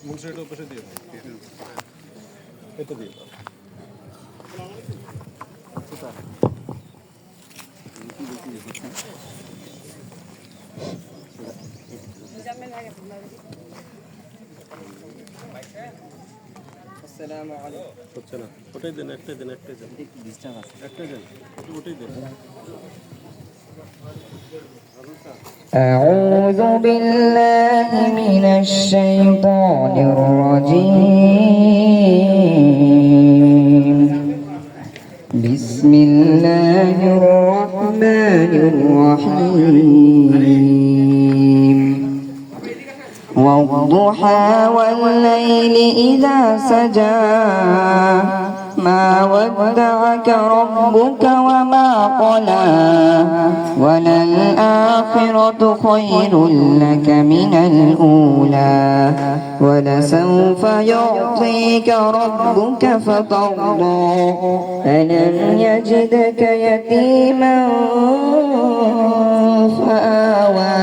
মুন্সিটা পাশে দিয়ে এটা দিয়ে আসসালামু আলাইকুম। হচ্ছে না, ওটাই দেন, একটাই দেন, একটাই দেন, একটু ডিস্টার্ব আছে। একটাই দেন, ওটাই দেন। أعوذ بالله من الشيطان الرجيم بسم الله الرحمن الرحيم والضحى والليل إذا سجى ما ودعك ربك وما قلى وللآخرة خير لك من الأولى ولسوف يعطيك ربك فترضى ألم يجدك يتيما فآوى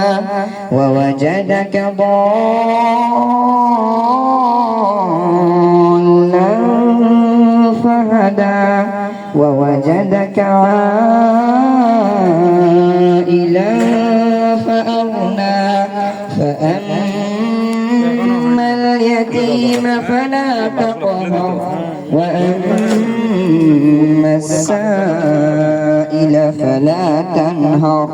ووجدك ضالا فهدى ووجدك عائلا فأغنى فأما اليتيم فلا تقهر وأما السائل فلا تنهر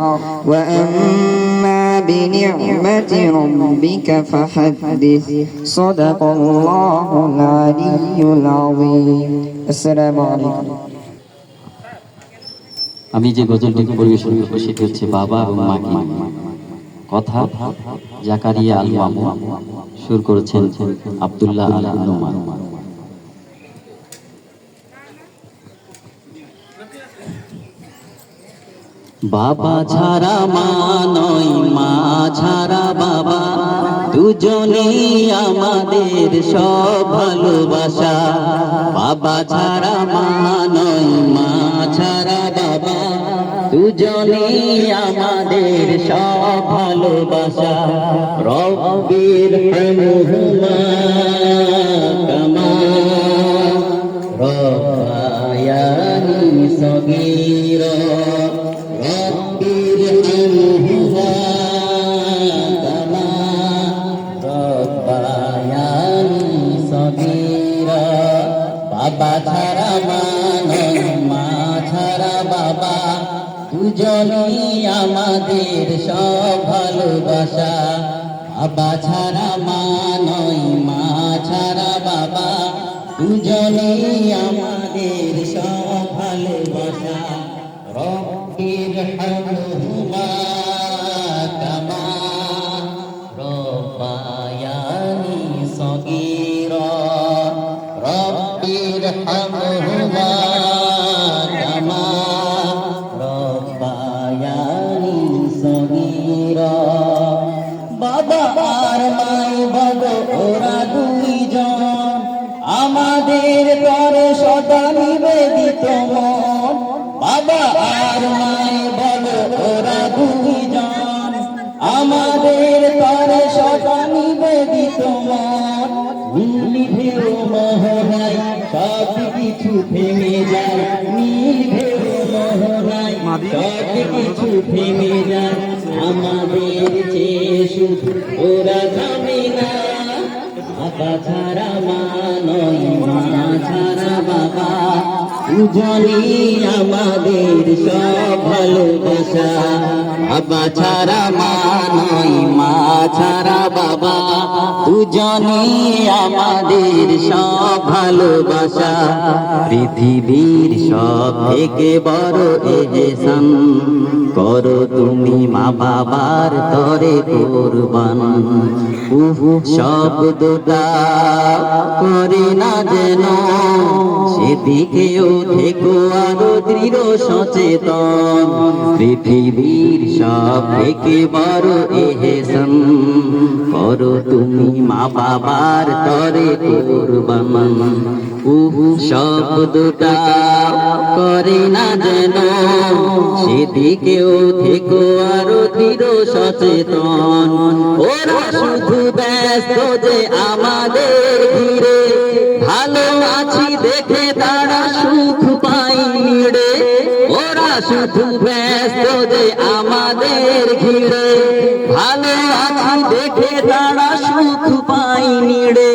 وأما بنعمة ربك فحدث صدق الله العلي العظيم السلام عليكم আমি যে গজলটি পরিবেশন করব সেটি হচ্ছে বাবা এবং মাকে কথা জাকারিয়া আল মামুন সুর করেছেন আব্দুল্লাহ আল নোমান বাবা ছাড়া মা নয় মা ছাড়া বাবা দুজনেই আমাদের সব ভালোবাসা বাবা ছাড়া মা নয় মা ছাড়া বাবা দুজনেই আমাদের সব ভালোবাসা রব্বির হামহুমা কামা রব্বায়ানি সগীরা বাবা ছাড়া মা নয় মা ছাড়া বাবা দুজনেই আমাদের সব ভালোবাসা বাবা ছাড়া মা নয় মা ছাড়া বাবা দুজনেই আমাদের সব ভালোবাসা রব্বির হামহুমা কামা রব্বায়ানি সগীরা রব্বির হামহুমা কামা রব্বায়ানি সগীরা বাবা আর মাই বলো ওরা দুইজন আমাদের তরে সদা নিবেদিত মন বাবা আর মাই বলো ওরা দুইজন আমাদের তরে সদা নিবেদিত মন নিভেও মহরাই সব কিছু থেমে যায় নিভেও মহরাই সব কিছু থেমে যায় আমাদের চেয়ে শুধু ওরা থামে না বাবা ছাড়া মা নয় মা ছাড়া বাবা দুজনেই আমাদের সব ভালোবাসা বাবা ছাড়া মা নয় মা ছাড়া বাবা দুজনেই আমাদের সব ভালোবাসা পৃথিবীর সব থেকে বড় এহসান করো তুমি মা বাবার তরে কুরবান শব্দটা করে না যেন সেদিকেও থেকো আরো দৃঢ় সচেতন পৃথিবীর সব থেকে বড় এহসান করো তুমি মা মা বাবার তরে কুরবান শব্দটা করে না যেন সেদিকেও থেকো আরো দৃঢ় সচেতন ওরা শুধু ব্যস্ত যে আমাদের ঘিরে ভালো আছি দেখে তারা সুখ পাই নিড়ে ওরা শুধু ব্যস্ত যে আমাদের ঘিরে ভালো আছি দেখে তারা সুখ পাই নিড়ে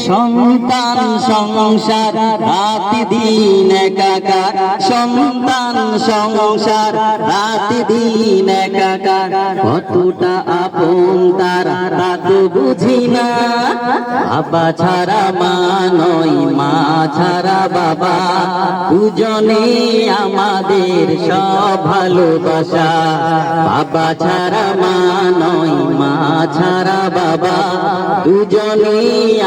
সন্তান সংসার রাত দিন একাকার সন্তান সংসার রাত দিন একাকার কতটা আপন তারা তা তো বুঝি না বাবা ছাড়া মা নয় মা ছাড়া বাবা দুজনে আমাদের সব ভালোবাসা বাবা ছাড়া মা নয় মা ছাড়া বাবা দুজনে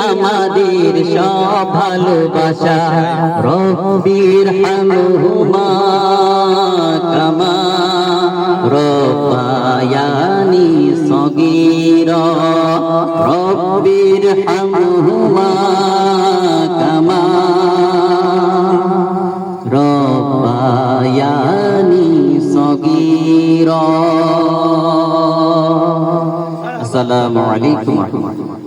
আমাদের সব ভালোবাসা রব্বির হামহুমা কামা রব্বায়ানি সগীরা রব্বির হামহুমা কামা রব্বায়ানি সগীরা। আসসালামু আলাইকুম ওয়া রাহমাতুল্লাহ।